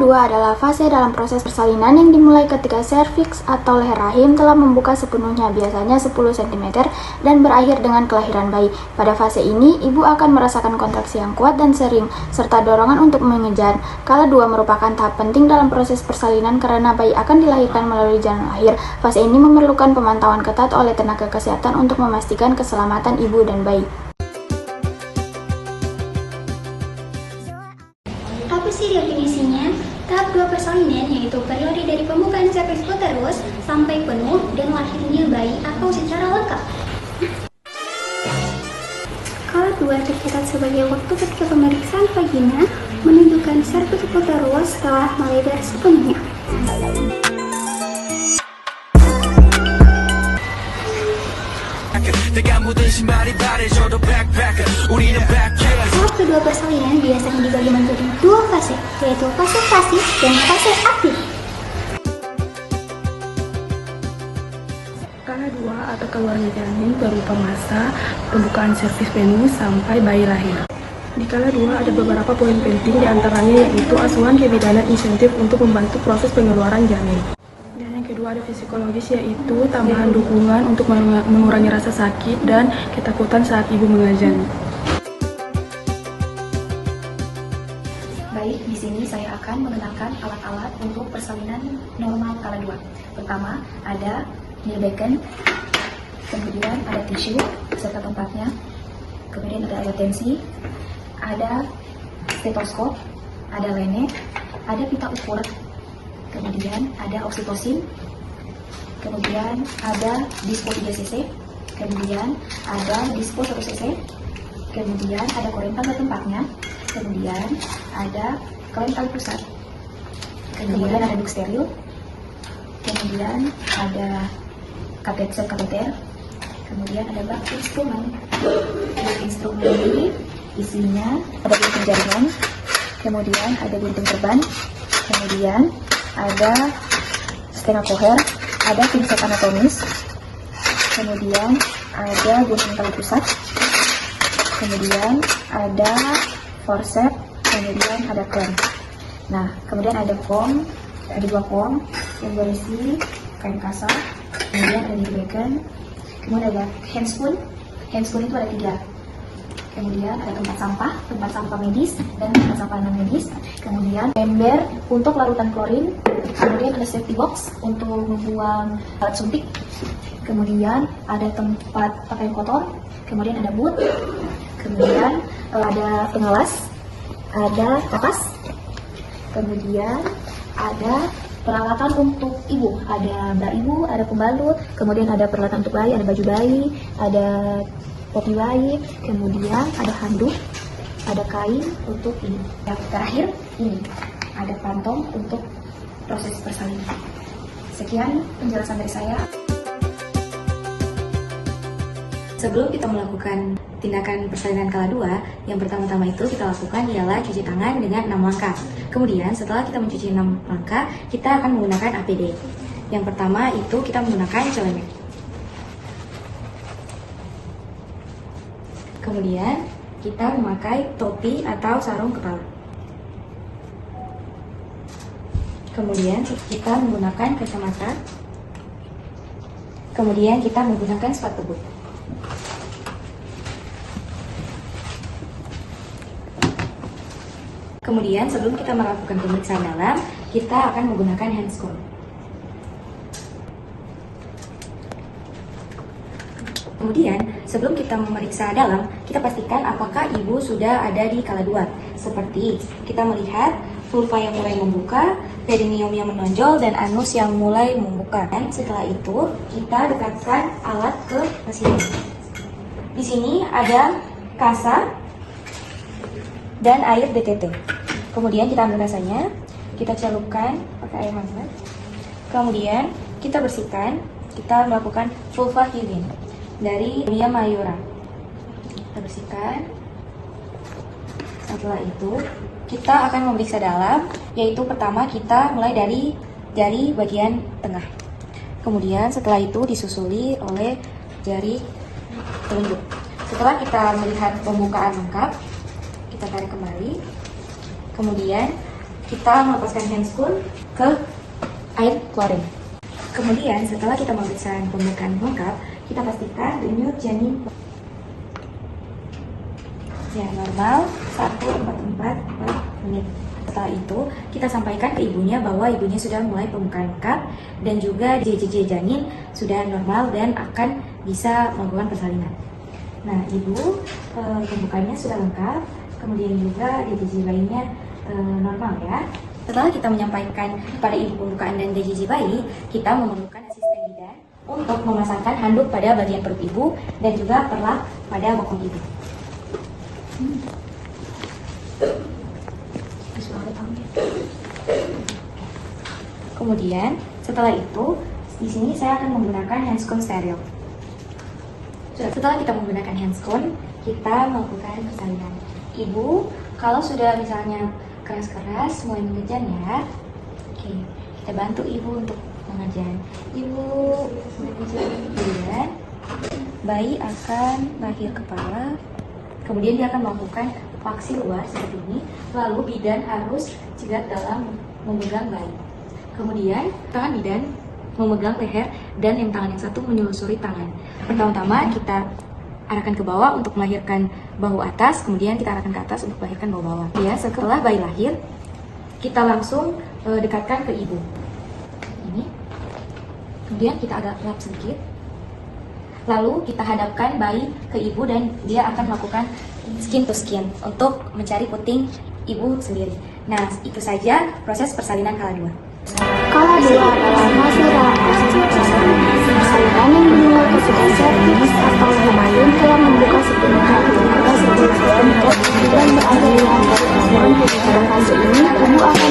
2 adalah fase dalam proses persalinan yang dimulai ketika serviks atau leher rahim telah membuka sepenuhnya, biasanya 10 cm, dan berakhir dengan kelahiran bayi. Pada fase ini, ibu akan merasakan kontraksi yang kuat dan sering, serta dorongan untuk mengejar. Kala 2 merupakan tahap penting dalam proses persalinan karena bayi akan dilahirkan melalui jalan lahir. Fase ini memerlukan pemantauan ketat oleh tenaga kesehatan untuk memastikan keselamatan ibu dan bayi. Apa sih definisinya? Tahap 2 persalinan yaitu periode dari pembukaan serviks uterus sampai penuh dan lahirnya bayi atau secara lengkap. Kala 2 tercatat sebagai waktu ketika pemeriksaan vagina menunjukkan serviks uterus telah melebar sepenuhnya. Tahap kedua persalinan biasanya dibagi menjadi 2 fase, yaitu fase pasif dan fase aktif. Kala 2 atau keluarnya janin berupa masa pembukaan serviks penis sampai bayi lahir. Di kala 2 ada beberapa poin penting, diantaranya yaitu asuhan kebidanan insentif untuk membantu proses pengeluaran janin. Dan yang kedua ada psikologis, yaitu tambahan dukungan untuk mengurangi rasa sakit dan ketakutan saat ibu mengajani. Baik, di sini saya akan mengenalkan alat-alat untuk persalinan normal kala 2. Pertama, ada Milbecken, kemudian ada tisu serta tempatnya, kemudian ada alat tensi, ada stetoskop, ada lene, ada pita ukur, kemudian ada oksitosin, kemudian ada dispo 3 cc, kemudian ada dispo 1 cc, kemudian ada korem tangga tempatnya, kemudian ada klem tali pusat, kemudian ada duk steril, kemudian ada kateter, kemudian ada bak instrumen. Bak instrumen ini isinya ada gunting jaringan, kemudian ada gunting perban, kemudian ada stena koher, ada pinset anatomis, kemudian ada gunting tali pusat, kemudian ada forceps, kemudian ada klem. Nah, kemudian ada foam, ada 2 foam yang berisi kain kasar, kemudian ada Milbecken, kemudian ada handspoon itu ada 3. Kemudian ada tempat sampah medis dan tempat sampah non medis, kemudian ember untuk larutan klorin, kemudian ada safety box untuk membuang alat suntik, kemudian ada tempat pakaian kotor, kemudian ada boot, kemudian ada pengalas, ada kapas, kemudian ada peralatan untuk ibu, ada bra ibu, ada pembalut, kemudian ada peralatan untuk bayi, ada baju bayi, ada topi bayi, kemudian ada handuk, ada kain untuk ini. Yang terakhir ini ada kantong untuk proses persalinan. Sekian penjelasan dari saya. Sebelum kita melakukan tindakan persalinan kala 2, yang pertama-tama itu kita lakukan ialah cuci tangan dengan 6 langkah. Kemudian setelah kita mencuci 6 langkah, kita akan menggunakan APD. Yang pertama itu kita menggunakan celemek. Kemudian kita memakai topi atau sarung kepala. Kemudian kita menggunakan kacamata. Kemudian kita menggunakan sepatu boot. Kemudian sebelum kita melakukan pemeriksaan dalam, kita akan menggunakan handscoon. Kemudian sebelum kita memeriksa dalam, kita pastikan apakah ibu sudah ada di kala 2. Seperti kita melihat vulva yang mulai membuka, perineum yang menonjol, dan anus yang mulai membuka. Dan setelah itu kita dekatkan alat ke mesin. Di sini ada kasa dan air DTT. Kemudian kita ambil kasanya, kita celupkan pakai air hangat. Kemudian kita bersihkan, kita melakukan vulva healing dari Via Mayura. Kita bersihkan. Setelah itu kita akan memeriksa dalam, yaitu pertama kita mulai dari jari bagian tengah. Kemudian setelah itu disusuli oleh jari telunjuk. Setelah kita melihat pembukaan lengkap, kita tarik kembali. Kemudian kita melepaskan handscoon ke air klorin. Kemudian setelah kita memeriksa pembukaan lengkap, kita pastikan denyut janin ya normal 144 per menit. Setelah itu kita sampaikan ke ibunya bahwa ibunya sudah mulai pembukaan lengkap dan juga JJJ janin sudah normal dan akan bisa melakukan persalinan. Nah, ibu pembukaannya sudah lengkap, kemudian juga JJJ bayinya normal ya. Setelah kita menyampaikan kepada ibu pembukaan dan JJJ bayi, kita memerlukan asisten bidan untuk memasangkan handuk pada bagian perut ibu dan juga perlak pada bokong ibu. Kemudian setelah itu di sini saya akan menggunakan handscoon steril. Setelah kita menggunakan handscoon, kita melakukan persalinan. Ibu, kalau sudah misalnya keras-keras mulai mengejan ya. Oke, kita bantu ibu untuk mengejan. Ibu mengejan, kemudian bayi akan lahir kepala. Kemudian dia akan melakukan vaksi luar seperti ini. Lalu bidan harus cegat dalam memegang bayi. Kemudian tangan bidan memegang leher dan yang tangan yang satu menyelusuri tangan. Pertama-tama kita arahkan ke bawah untuk melahirkan bahu atas, kemudian kita arahkan ke atas untuk melahirkan bahu bawah. Ya, setelah bayi lahir, kita langsung dekatkan ke ibu. Ini. Kemudian kita agak lap sedikit. Lalu kita hadapkan bayi ke ibu dan dia akan melakukan skin to skin untuk mencari puting ibu sendiri. Nah, itu saja proses persalinan kala 2. Kala 2 adalah masih dalam proses persalinan yang dimulai ketika serviks atau rahim telah membuka sepenuhnya hingga 10 cm dan berakhir dengan pertemuan. Pada fase ini, ibu akan